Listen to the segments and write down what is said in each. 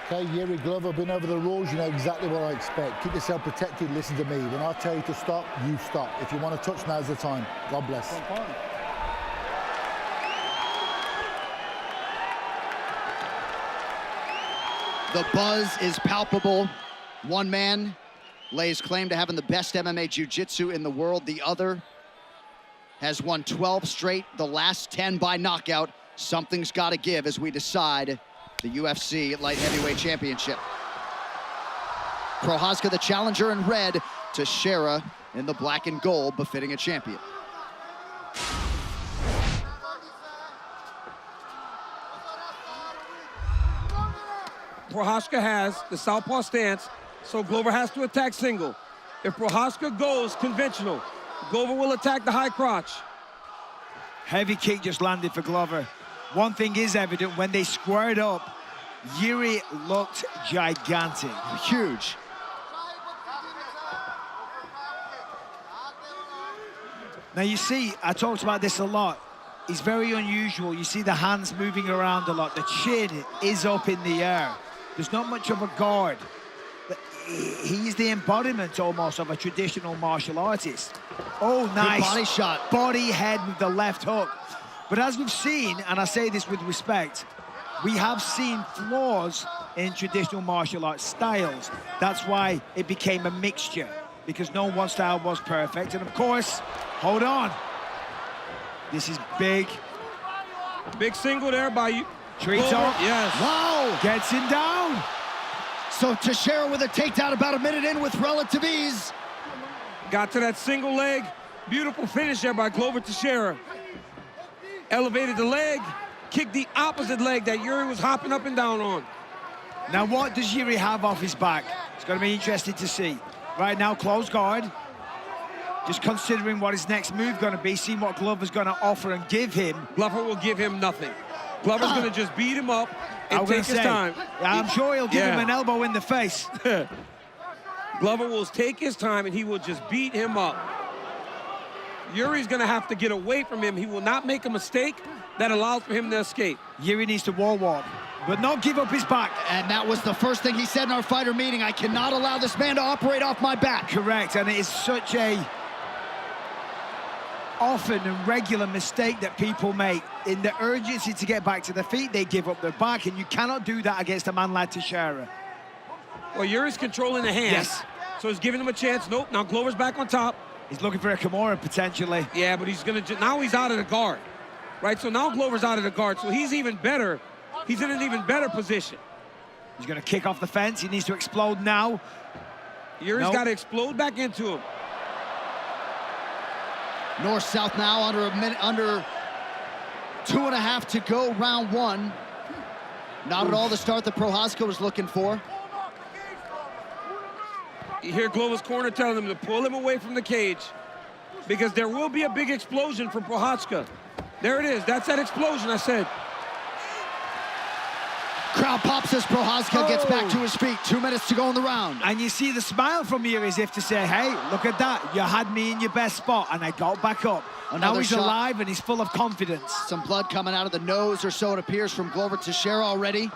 Okay, Jiri Glover, been over the rules, you know exactly what I expect. Keep yourself protected, listen to me. When I tell you to stop, you stop. If you want to touch, now's the time. God bless. The buzz is palpable. One man lays claim to having the best MMA jiu-jitsu in the world. The other has won 12 straight, the last 10 by knockout. Something's got to give as we decide the UFC Light Heavyweight Championship. Prochazka, the challenger in red, Teixeira in the black and gold, befitting a champion. Prochazka has the southpaw stance, so Glover has to attack single. If Prochazka goes conventional, Glover will attack the high crotch. Heavy kick just landed for Glover. One thing is evident, when they squared up, Jiri looked gigantic. Huge. Now you see, I talked about this a lot. He's very unusual. You see the hands moving around a lot. The chin is up in the air. There's not much of a guard. He's the embodiment almost of a traditional martial artist. Oh, nice. Good body shot. Body head with the left hook. But as we've seen, and I say this with respect, we have seen flaws in traditional martial arts styles. That's why it became a mixture, because no one style was perfect. And of course, hold on. This is big. Big single there by you. Treats off. Yes. Wow. Gets him down. So Teixeira with a takedown about a minute in with relative ease. Got to that single leg. Beautiful finish there by Glover Teixeira. Elevated the leg, kicked the opposite leg that Jiri was hopping up and down on. Now what does Jiri have off his back? It's going to be interesting to see. Right now, close guard. Just considering what his next move going to be, seeing what Glover's going to offer and give him. Glover will give him nothing. Glover's going to just beat him up and take his time. I'm sure he'll give him an elbow in the face. Glover will take his time and he will just beat him up. Jiri's going to have to get away from him. He will not make a mistake that allows for him to escape. Jiri needs to wall walk, but not give up his back. And that was the first thing he said in our fighter meeting. I cannot allow this man to operate off my back. Correct, and it is such a often and regular mistake that people make. In the urgency to get back to their feet, they give up their back, and you cannot do that against a man like Teixeira. Well, Jiri's controlling the hands. Yes. So he's giving him a chance. Nope, now Glover's back on top. He's looking for a Kimura, potentially. Yeah, but he's going to... Now he's out of the guard, right? So now Glover's out of the guard, so he's even better. He's in an even better position. He's going to kick off the fence. He needs to explode now. Jiri's got to explode back into him. North-south now, under a minute, under 2.5 to go, round one. Not at all the start that Prochazka was looking for. You hear Glover's corner telling him to pull him away from the cage because there will be a big explosion from Prochazka. There it is. That's that explosion I said. Crowd pops as Prochazka gets back to his feet. 2 minutes to go in the round. And you see the smile from Jiri as if to say, hey, look at that. You had me in your best spot, and I got back up. Now he's alive, and he's full of confidence. Some blood coming out of the nose or so, it appears, from Glover Teixeira already.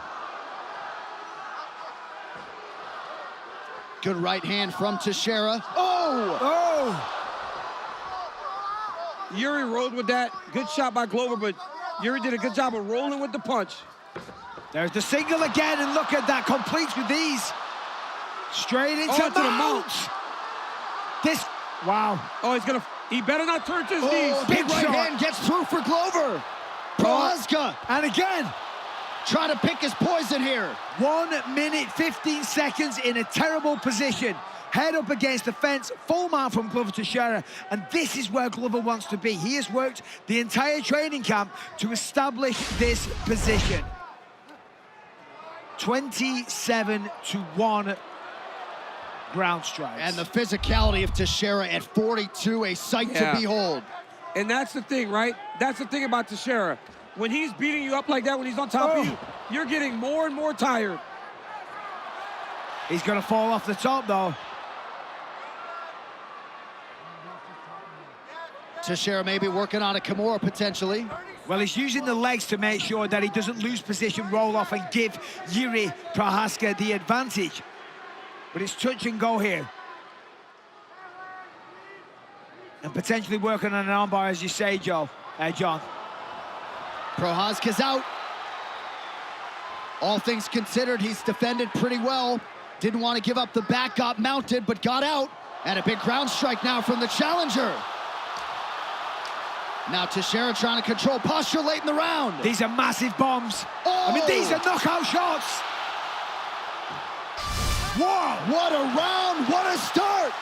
Good right hand from Teixeira. Oh! Oh! Jiri rolled with that. Good shot by Glover, but Jiri did a good job of rolling with the punch. There's the single again, and look at that. Completes with ease. Straight into the mount. This, wow. Oh, he better not turn to his knees. Big right hand gets through for Glover. Prochazka. And again. Trying to pick his poison here. 1 minute, 15 seconds in a terrible position. Head up against the fence, full mount from Glover Teixeira, and this is where Glover wants to be. He has worked the entire training camp to establish this position. 27-1 ground strikes. And the physicality of Teixeira at 42, a sight to behold. And that's the thing, right? That's the thing about Teixeira. When he's beating you up like that, when he's on top of you, you're getting more and more tired. He's going to fall off the top, though. Teixeira maybe working on a Kimura potentially. Well, he's using the legs to make sure that he doesn't lose position, roll off, and give Jiri Prochazka the advantage. But it's touch and go here. And potentially working on an armbar, as you say, John. Prochazka's out. All things considered, he's defended pretty well. Didn't want to give up the back, got mounted, but got out. And a big ground strike now from the challenger. Now Teixeira trying to control posture late in the round. These are massive bombs. Oh! I mean, these are knockout shots. Whoa! What a round, what a start!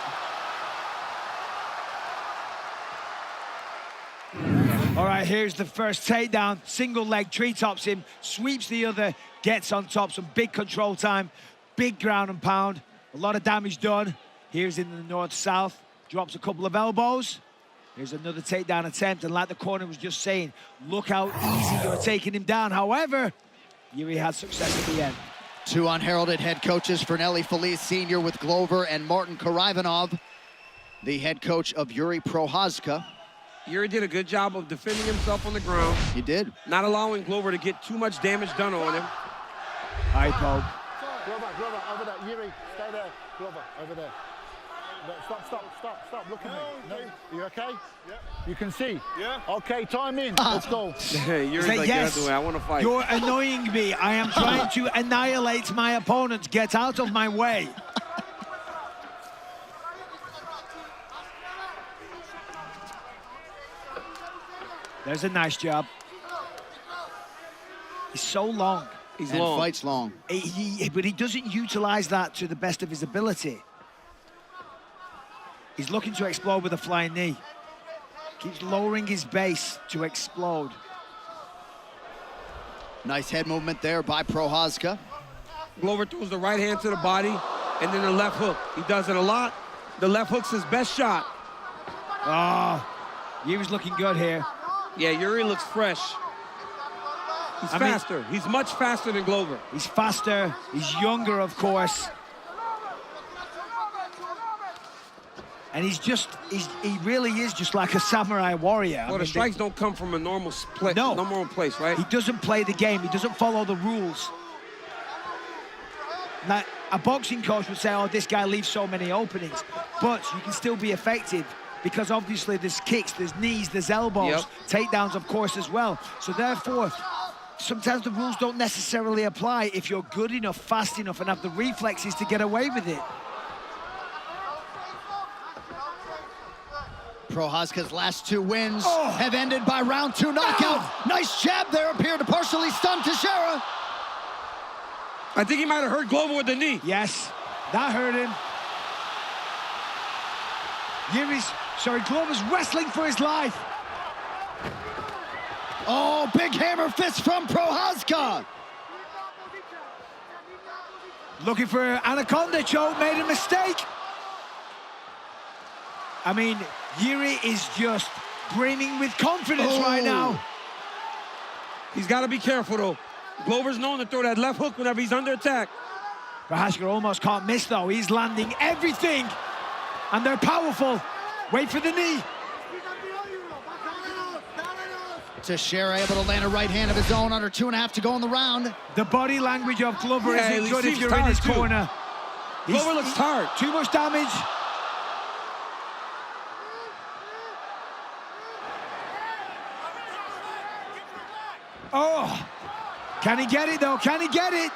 All right, here's the first takedown. Single leg, treetops him, sweeps the other, gets on top. Some big control time, big ground and pound. A lot of damage done. Here's in the north-south, drops a couple of elbows. Here's another takedown attempt, and like the corner was just saying, look how easy you're taking him down. However, Jiri had success at the end. Two unheralded head coaches, Fernelli Feliz Sr. with Glover and Martin Karivanov, the head coach of Jiri Prochazka. Jiri did a good job of defending himself on the ground. He did. Not allowing Glover to get too much damage done on him. High poke. Glover, over there. Jiri, stay there. Glover, over there. No, stop. Look at me. No, you okay? Yeah. You can see? Yeah. Okay, time in. Let's go. Jiri's like, yes, get out of the way. I want to fight. You're annoying me. I am trying to annihilate my opponent. Get out of my way. There's a nice job. He's so long. He's and long. Fights long. But he doesn't utilize that to the best of his ability. He's looking to explode with a flying knee. Keeps lowering his base to explode. Nice head movement there by Prochazka. Glover throws the right hand to the body and then the left hook. He does it a lot. The left hook's his best shot. Oh, he was looking good here. Yeah, Jiri looks fresh. He's faster. He's much faster than Glover. He's faster. He's younger, of course. And he really is just like a samurai warrior. Well, the strikes don't come from a normal normal place, right? He doesn't play the game. He doesn't follow the rules. Now, a boxing coach would say, oh, this guy leaves so many openings. But you can still be effective because obviously there's kicks, there's knees, there's elbows, takedowns, of course, as well. So therefore, sometimes the rules don't necessarily apply if you're good enough, fast enough, and have the reflexes to get away with it. Prochazka's last two wins have ended by round 2 knockout. Nice jab there, appeared to partially stun Teixeira. I think he might have hurt Glover with the knee. Yes, that hurt him. Glover's wrestling for his life. Oh, big hammer fist from Prochazka. Looking for Anaconda choke, made a mistake. I mean, Jiri is just brimming with confidence right now. He's got to be careful, though. Glover's known to throw that left hook whenever he's under attack. Prochazka almost can't miss, though. He's landing everything, and they're powerful. Wait for the knee. Teixeira able to land a right hand of his own, under 2.5 to go in the round. The body language of Glover isn't he good if seems you're in his tired, too. corner. Glover looks tired. Too much damage. Oh, can he get it, though? Can he get it?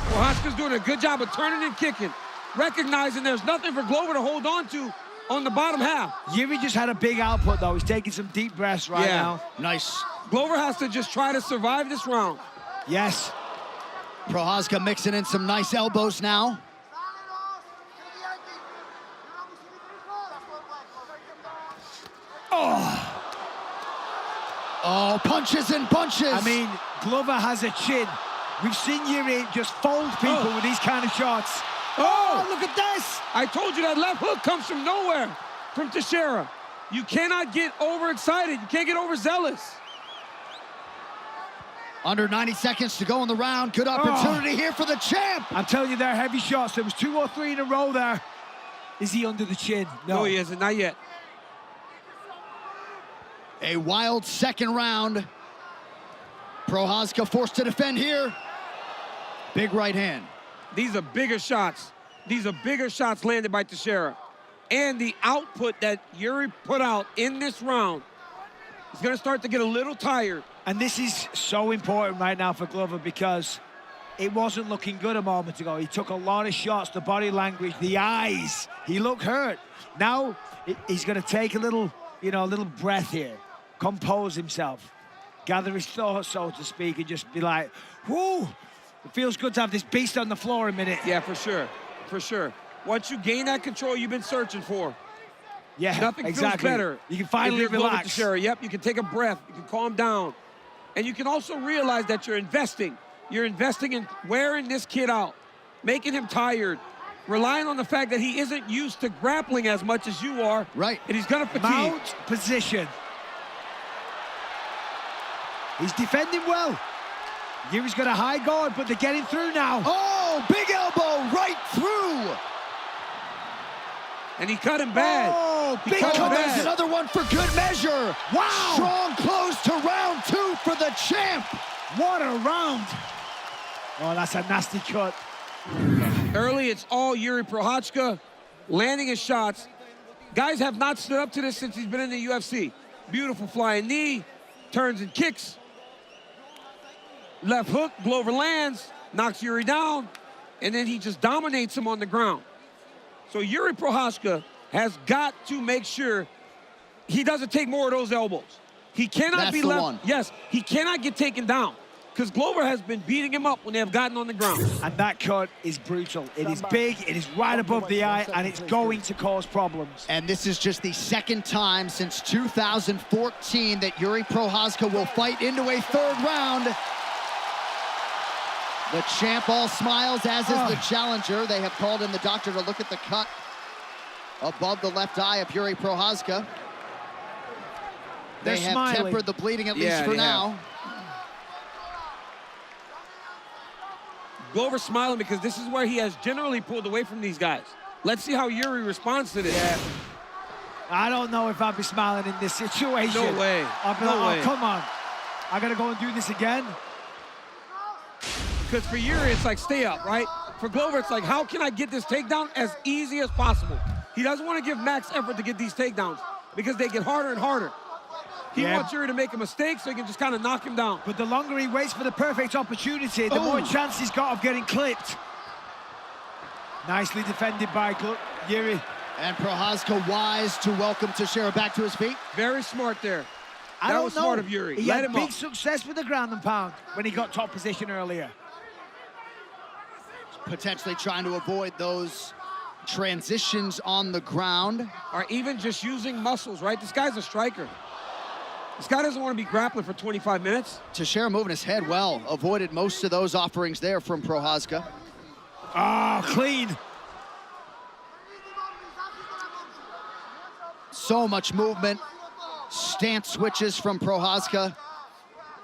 Prochazka's doing a good job of turning and kicking, recognizing there's nothing for Glover to hold on to on the bottom half. Jiri just had a big output, though. He's taking some deep breaths right now. Nice. Glover has to just try to survive this round. Yes. Prochazka mixing in some nice elbows now. Oh, punches and bunches. I mean, Glover has a chin. We've seen Jiri just fold people with these kind of shots. Oh, look at this. I told you that left hook comes from nowhere, from Teixeira. You cannot get overexcited. You can't get overzealous. Under 90 seconds to go in the round. Good opportunity here for the champ. I'm telling you, they're heavy shots. There was 2 or 3 in a row there. Is he under the chin? No, he isn't. Not yet. A wild second round. Prochazka forced to defend here. Big right hand. These are bigger shots. These are bigger shots landed by Teixeira. And the output that Jiri put out in this round is going to start to get a little tired. And this is so important right now for Glover because it wasn't looking good a moment ago. He took a lot of shots, the body language, the eyes. He looked hurt. Now he's going to take a little, a little breath here, compose himself, gather his thoughts, so to speak, and just be like, whoo, it feels good to have this beast on the floor a minute. Yeah, for sure, for sure. Once you gain that control you've been searching for, yeah, nothing exactly. feels better. You can finally relax. Teixeira. Yep, you can take a breath, you can calm down. And you can also realize that you're investing. You're investing in wearing this kid out, making him tired, relying on the fact that he isn't used to grappling as much as you are. Right. And he's going to fatigue. Mount position. He's defending well. Jiri's got a high guard, but they're getting through now. Oh, big elbow right through. And he cut him bad. Oh, big cut. There's another one for good measure. Wow. Strong close to round 2 for the champ. What a round. Oh, that's a nasty cut. Early, it's all Jiri Prochazka landing his shots. Guys have not stood up to this since he's been in the UFC. Beautiful flying knee, turns and kicks. Left hook, Glover lands, knocks Jiri down, and then he just dominates him on the ground. So Jiri Prochazka has got to make sure he doesn't take more of those elbows. He cannot be left. Yes, he cannot get taken down because Glover has been beating him up when they have gotten on the ground. And that cut is brutal. It is big, it is right above the eye, and it's going to cause problems. And this is just the second time since 2014 that Jiri Prochazka will fight into a third round. The champ all smiles, as is the challenger. They have called in the doctor to look at the cut above the left eye of Jiri Prochazka. They have tempered the bleeding, at least for now. Glover's smiling because this is where he has generally pulled away from these guys. Let's see how Jiri responds to this. Yeah. I don't know if I'd be smiling in this situation. No way. I'd be like, oh, come on. I got to go and do this again. Because for Jiri, it's like, stay up, right? For Glover, it's like, how can I get this takedown as easy as possible? He doesn't want to give max effort to get these takedowns because they get harder and harder. He wants Jiri to make a mistake so he can just kind of knock him down. But the longer he waits for the perfect opportunity, the more chance he's got of getting clipped. Nicely defended by Jiri. And Prochazka wise to welcome Teixeira back to his feet. Very smart there. That was smart of Jiri. He had big success with the ground and pound when he got top position earlier. Potentially trying to avoid those transitions on the ground. Or even just using muscles, right? This guy's a striker. This guy doesn't want to be grappling for 25 minutes. Teixeira moving his head well. Avoided most of those offerings there from Prochazka. Ah, clean. So much movement. Stance switches from Prochazka.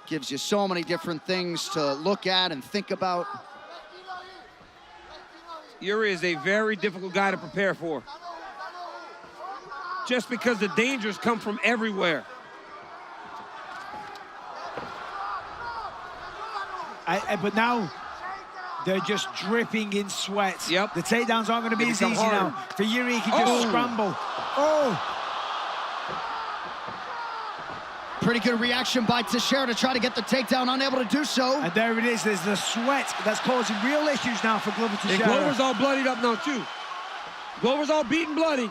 Gives you so many different things to look at and think about. Jiri is a very difficult guy to prepare for. Just because the dangers come from everywhere. But now, they're just dripping in sweat. Yep. The takedowns aren't going to be as easy now. For Jiri, he can just scramble. Oh! Pretty good reaction by Teixeira to try to get the takedown, unable to do so. And there it is, there's the sweat that's causing real issues now for Glover Teixeira. And Glover's all bloodied up now, too. Glover's all beaten bloody.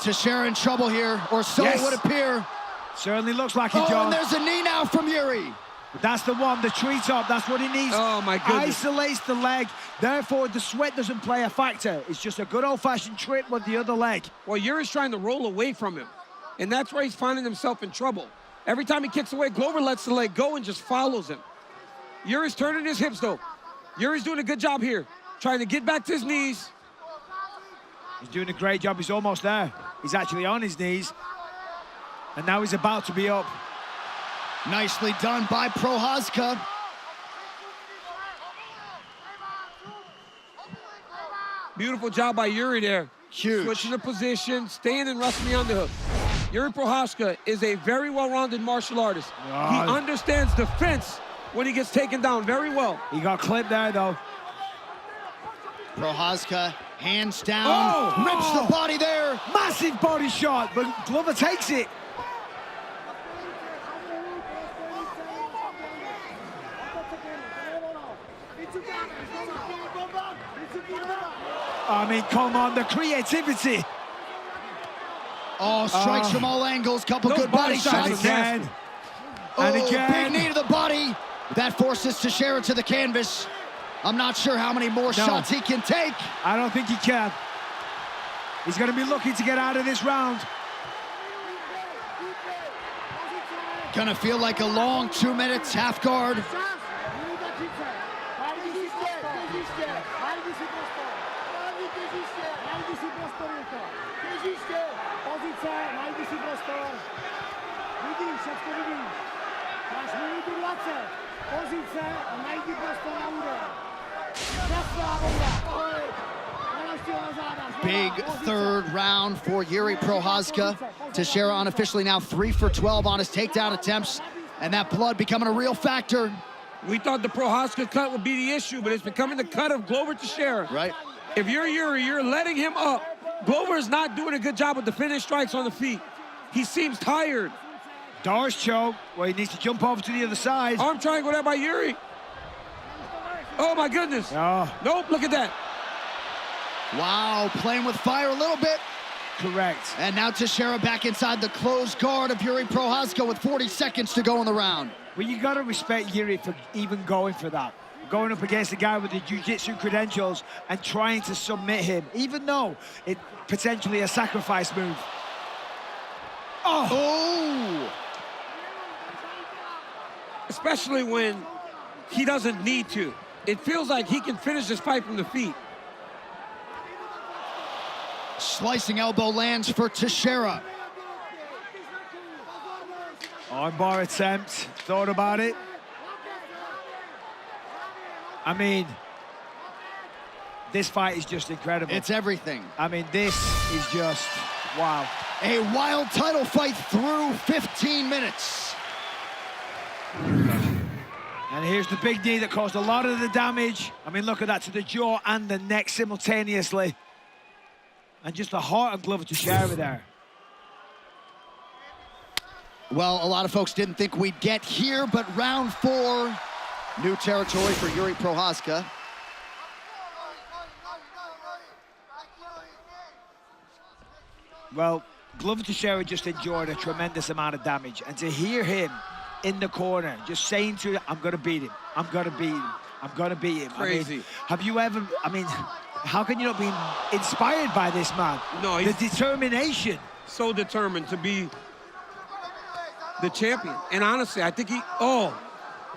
Teixeira in trouble here, or so it would appear. Certainly looks like it, John. And there's a knee now from Jiri. That's the one, the treetop, that's what he needs. Oh, my goodness. Isolates the leg, therefore the sweat doesn't play a factor. It's just a good old-fashioned trip with the other leg. Well, Jiri's trying to roll away from him, and that's where he's finding himself in trouble. Every time he kicks away, Glover lets the leg go and just follows him. Jiri's turning his hips, though. Jiri's doing a good job here, trying to get back to his knees. He's doing a great job, he's almost there. He's actually on his knees, and now he's about to be up. Nicely done by Prochazka. Beautiful job by Jiri there. Huge. Switching the position, staying and wrestling on the hook. Jiri Prochazka is a very well-rounded martial artist. He understands defense when he gets taken down very well. He got clipped there, though. Prochazka, hands down, rips the body there. Massive body shot, but Glover takes it. I mean, come on, the creativity. Oh, strikes from all angles, couple good body shots. Again. And again. Big knee to the body. That forces Teixeira to the canvas. I'm not sure how many more shots he can take. I don't think he can. He's going to be looking to get out of this round. Gonna feel like a long 2 minutes, half guard. Big third round for Jiri Prochazka. Teixeira unofficially now 3 for 12 on his takedown attempts, and that blood becoming a real factor. We thought the Prochazka cut would be the issue, but it's becoming the cut of Glover Teixeira. Right. If you're Jiri, you're letting him up. Glover is not doing a good job with the finish strikes on the feet. He seems tired. Doris choke, where he needs to jump over to the other side. Arm triangle there by Jiri. Oh my goodness. Nope, look at that. Wow, playing with fire a little bit. Correct. And now Teixeira back inside the closed guard of Jiri Prochazka with 40 seconds to go in the round. Well, you got to respect Jiri for even going for that. Going up against a guy with the jiu-jitsu credentials and trying to submit him, even though it's potentially a sacrifice move. Oh! Especially when he doesn't need to. It feels like he can finish this fight from the feet. Slicing elbow lands for Teixeira. Armbar attempt, thought about it. I mean, this fight is just incredible. It's everything. I mean, this is just, wow. A wild title fight through 15 minutes. And here's the big knee that caused a lot of the damage. I mean, look at that, to the jaw and the neck simultaneously. And just the heart of Glover Teixeira there. Well, a lot of folks didn't think we'd get here, but round 4, new territory for Jiri Prochazka. Well, Glover Teixeira just endured a tremendous amount of damage. And to hear him in the corner, just saying to him, I'm going to beat him, I'm going to beat him, I'm going to beat him. Crazy. I mean, have you ever, how can you not be inspired by this man? No, the determination. So determined to be the champion. And honestly, I think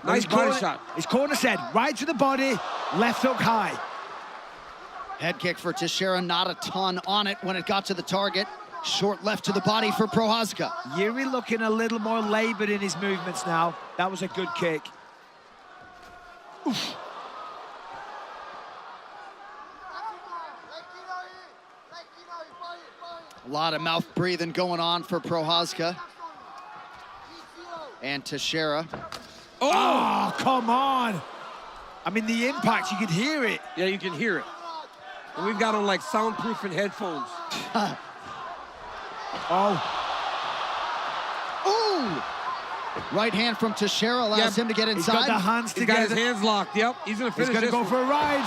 nice body shot. His corner said, right to the body, left hook high. Head kick for Teixeira, not a ton on it when it got to the target. Short left to the body for Prochazka. Jiri looking a little more labored in his movements now. That was a good kick. Oof. A lot of mouth breathing going on for Prochazka. And Teixeira. Oh, come on. I mean, the impact, you could hear it. Yeah, you can hear it. And we've got on like soundproofing headphones. Ooh! Right hand from Teixeira allows him to get inside. He's got the hands together. He's got his hands locked. Yep, he's gonna finish. He's gonna go for a ride.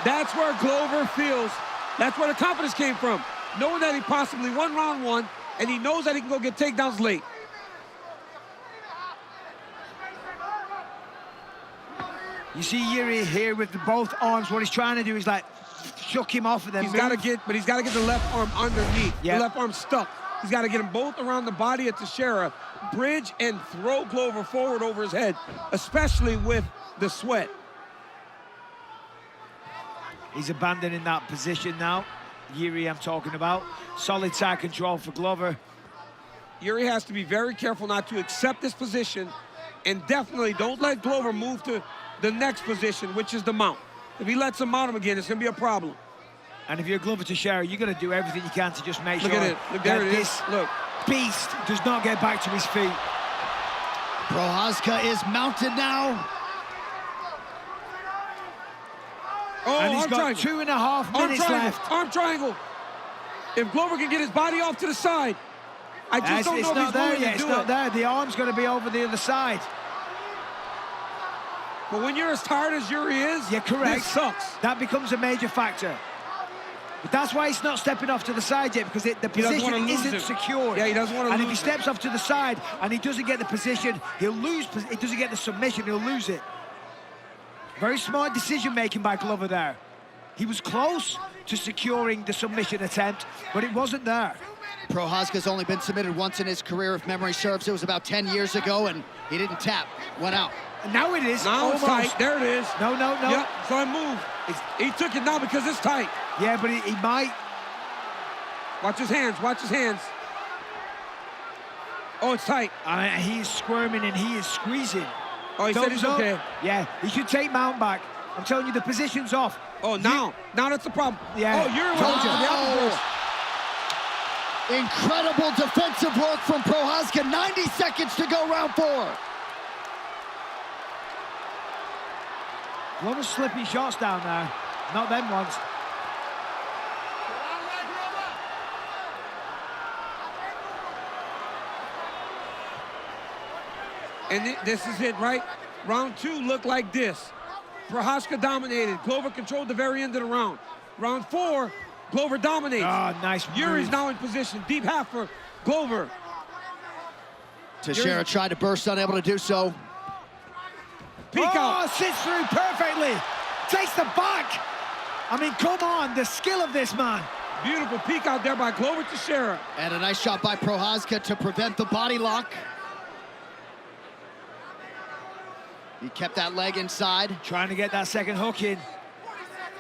That's where Glover feels. That's where the confidence came from. Knowing that he possibly won round 1, and he knows that he can go get takedowns late. You see Jiri here with both arms. What he's trying to do is like shook him off of them. He's got to get the left arm underneath. Yep. The left arm stuck. He's got to get them both around the body of Teixeira, bridge and throw Glover forward over his head, especially with the sweat. He's abandoning that position now. Jiri, I'm talking about. Solid side control for Glover. Jiri has to be very careful not to accept this position, and definitely don't let Glover move to the next position, which is the mount. If he lets him mount him again, it's going to be a problem. And if you're Glover Teixeira, you're going to do everything you can to just make sure Look at it. Look, there that it is. this Look. beast does not get back to his feet. Prochazka is mounted now. Oh, And he's arm got triangle. 2.5 minutes left. Arm triangle. If Glover can get his body off to the side, I just don't know if he's going to do it. It's not there. The arm's going to be over the other side. But when you're as tired as Jiri is, You're correct. this sucks. That becomes a major factor. But that's why he's not stepping off to the side yet, because the He doesn't wanna position lose isn't him. secured. Yeah, he doesn't want to And lose if he steps off to the side and he doesn't get the position, he'll lose. He doesn't get the submission, he'll lose it. Very smart decision-making by Glover there. He was close to securing the submission attempt, but it wasn't there. Prochazka's only been submitted once in his career, if memory serves. It was about 10 years ago, and he didn't tap, went out. And now it is. Now it's almost. tight. There it is. No. Yep, so I moved. He took it now because it's tight. Yeah, but he might. Watch his hands. Watch his hands. Oh, it's tight. I mean, he is squirming and he is squeezing. Oh, he said Thumbs he's up. okay. Yeah, he should take mount back. I'm telling you, the position's off. Oh, now that's the problem. Yeah, Oh, you're told you. the opposite. Incredible defensive work from Prochazka. 90 seconds to go, round 4. Glover's slipping shots down there. Not them ones. And this is it, right? Round 2 looked like this. Prochazka dominated. Glover controlled the very end of the round. Round 4, Glover dominates. Oh, nice Jiri's move. now in position. Deep half for Glover. Teixeira tried to burst, unable to do so. Peek out. Sits through perfectly. Takes the back. I mean, come on, the skill of this man. Beautiful peek out there by Glover Teixeira. And a nice shot by Prochazka to prevent the body lock. He kept that leg inside. Trying to get that second hook in.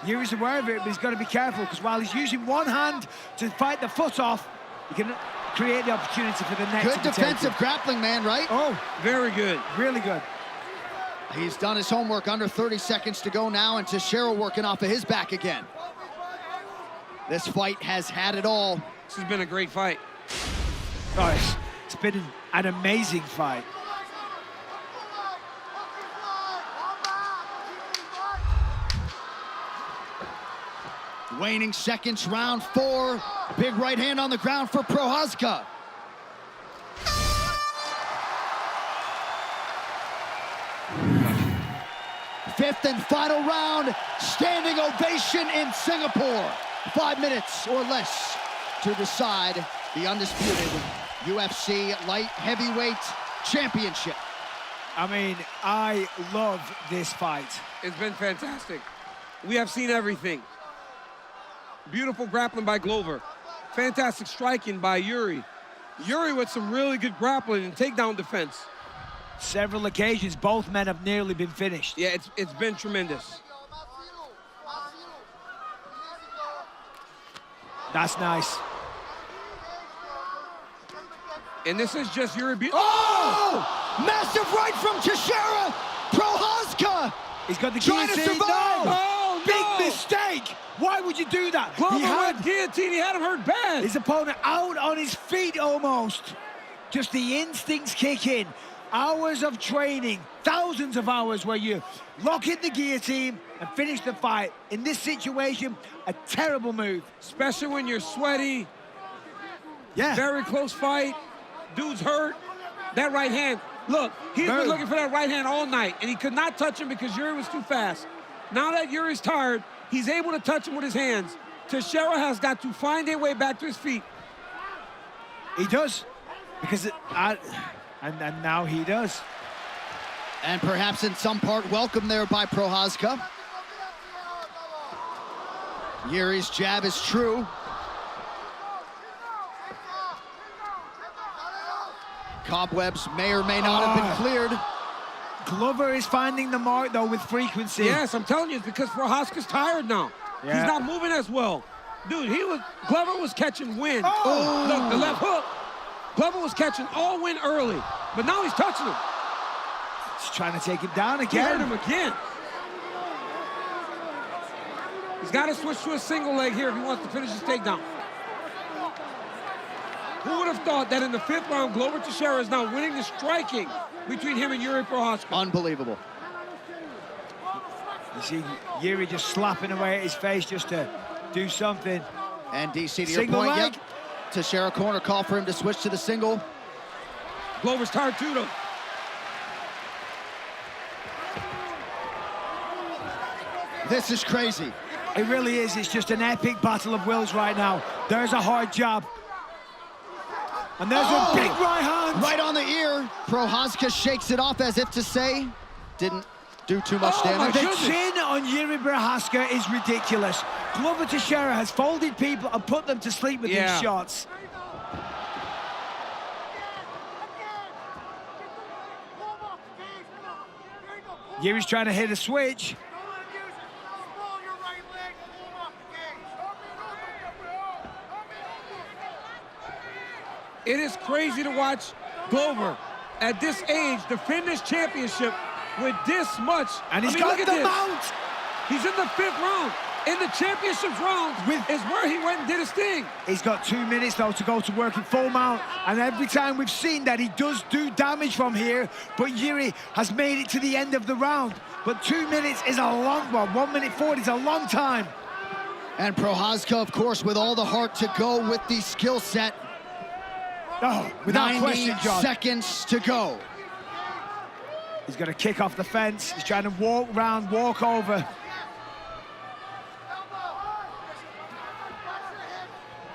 Jiri's aware of it, but he's got to be careful, because while he's using one hand to fight the foot off, he can create the opportunity for the next. Good defensive grappling, man, right? Oh, Very good. really good. He's done his homework. Under 30 seconds to go now, and Teixeira working off of his back again. This fight has had it all. This has been a great fight. Oh, it's been an amazing fight. Waning seconds, round 4. Big right hand on the ground for Prochazka. Fifth and final round, standing ovation in Singapore. 5 minutes or less to decide the undisputed UFC light heavyweight championship. I mean, I love this fight. It's been fantastic. We have seen everything. Beautiful grappling by Glover. Fantastic striking by Jiri. Jiri with some really good grappling and takedown defense. Several occasions, both men have nearly been finished. Yeah, it's been tremendous. That's nice. And this is just Jiri. Oh! Massive right from Teixeira! Prochazka! He's got the Trying to guillotine. survive! No! Oh, Big no! mistake! Why would you do that? Glover He had went guillotine. He had him hurt bad. his opponent out on his feet almost. Just the instincts kick in. Hours of training, thousands of hours where you lock in the guillotine and finish the fight. In this situation, a terrible move. Especially when you're sweaty. Yeah. Very close fight. Dude's hurt. That right hand. Look, he's been looking for that right hand all night, and he could not touch him because Jiri was too fast. Now that Jiri's tired, he's able to touch him with his hands. Teixeira has got to find a way back to his feet. He does. Because and now he does. And perhaps in some part welcome there by Prochazka. Jiri's jab is true. Cobwebs may or may not have been cleared. Glover is finding the mark, though, with frequency. Yes, I'm telling you, it's because Prochazka's tired now. Yeah. He's not moving as well. Dude, Glover was catching wind. Oh! Look, the left hook. Glover was catching all wind early, but now he's touching him. He's trying to take him down He hurt again. him again. He's got to switch to a single leg here if he wants to finish his takedown. Who would have thought that in the 5th round, Glover Teixeira is now winning the striking between him and Jiri Prochazka? Unbelievable. You see Jiri just slapping away at his face just to do something. And DC, to your Single point, leg. yep. Teixeira corner call for him to switch to the single. Glover's tired too, though. This is crazy. It really is. It's just an epic battle of wills right now. There's a hard jab. And there's a big right hand. Right on the ear. Prochazka shakes it off as if to say, didn't do too much damage. The chin on Jiri Prochazka is ridiculous. Glover Teixeira has folded people and put them to sleep with these shots. Jiri's trying to hit a switch. It is crazy to watch Glover at this age defend this championship with this much. And he's look got at the this. mount. He's in the 5th round. In the championship round is where he went and did his thing. He's got 2 minutes, though, to go to work in full mount. And every time we've seen that, he does do damage from here. But Jiri has made it to the end of the round. But 2 minutes is a long one. 1 minute 40 is a long time. And Prochazka, of course, with all the heart to go with the skill set. Oh, without 90 question, John. seconds to go. He's going to kick off the fence. He's trying to walk round, walk over.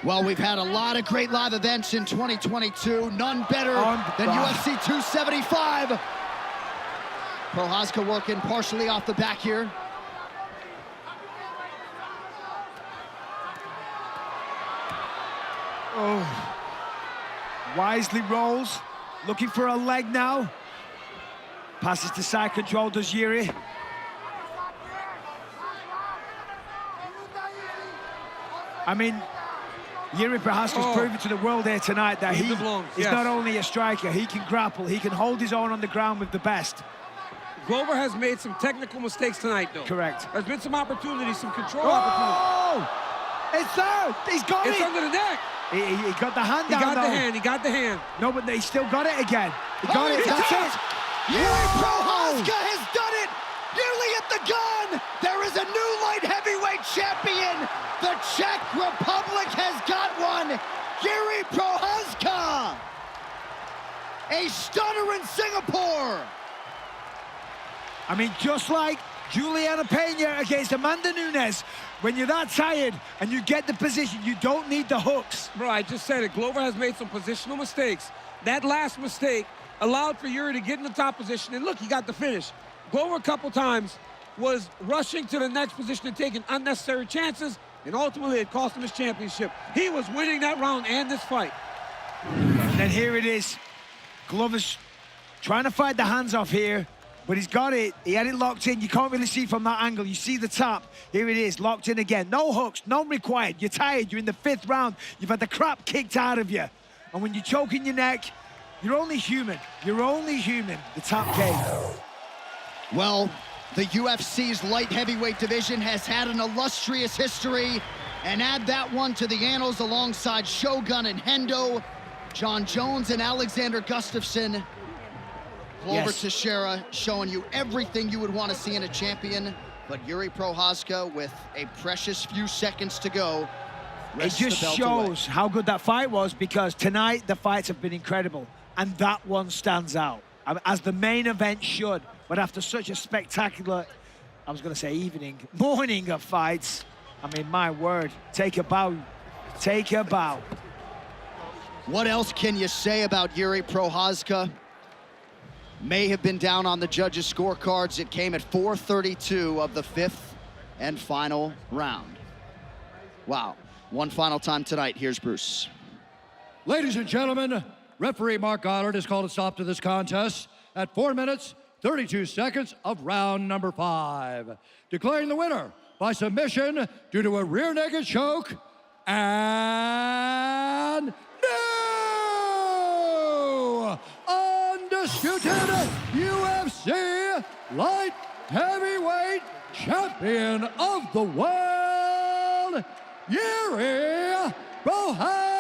Well, we've had a lot of great live events in 2022. None better than UFC 275. Prochazka working partially off the back here. Oh. Wisely rolls, looking for a leg now. Passes to side control, does Jiri. I mean, Jiri Prochazka's proven to the world here tonight that he is not only a striker, he can grapple, he can hold his own on the ground with the best. Glover has made some technical mistakes tonight, though. Correct. There's been some opportunities, some control opportunities. It's there! He's got it! It's under the neck! He got the hand down, He got though. the hand, he got the hand. No, but he still got it again. He got it, that's it! Jiri Prochazka has done it! Nearly at the gun! There is a new light heavyweight champion! The Czech Republic has got one! Jiri Prochazka! A stunner in Singapore! I mean, just like Juliana Pena against Amanda Nunes, when you're that tired and you get the position, you don't need the hooks. Bro, I just said it. Glover has made some positional mistakes. That last mistake allowed for Jiri to get in the top position. And look, he got the finish. Glover a couple times was rushing to the next position and taking unnecessary chances, and ultimately it cost him his championship. He was winning that round and this fight. And then here it is. Glover's trying to fight the hands off here, but he's got it. He had it locked in. You can't really see from that angle. You see the tap. Here it is, locked in again. No hooks, none required. You're tired. You're in the 5th round. You've had the crap kicked out of you. And when you're choking your neck, you're only human. You're only human. The tap game. Well, the UFC's light heavyweight division has had an illustrious history, and add that one to the annals alongside Shogun and Hendo, John Jones and Alexander Gustafsson. Glover Teixeira showing you everything you would want to see in a champion, but Jiri Prochazka with a precious few seconds to go. It just shows how good that fight was, because tonight the fights have been incredible, and that one stands out, as the main event should. But after such a spectacular, I was going to say morning of fights, I mean, my word, take a bow, take a bow. What else can you say about Jiri Prochazka? May have been down on the judges' scorecards. It came at 4:32 of the 5th and final round. Wow. One final time tonight. Here's Bruce. Ladies and gentlemen, referee Mark Goddard has called a stop to this contest at 4 minutes, 32 seconds of round number 5. Declaring the winner by submission due to a rear naked choke, and new undisputed UFC light heavyweight champion of the world, Jiri Prochazka.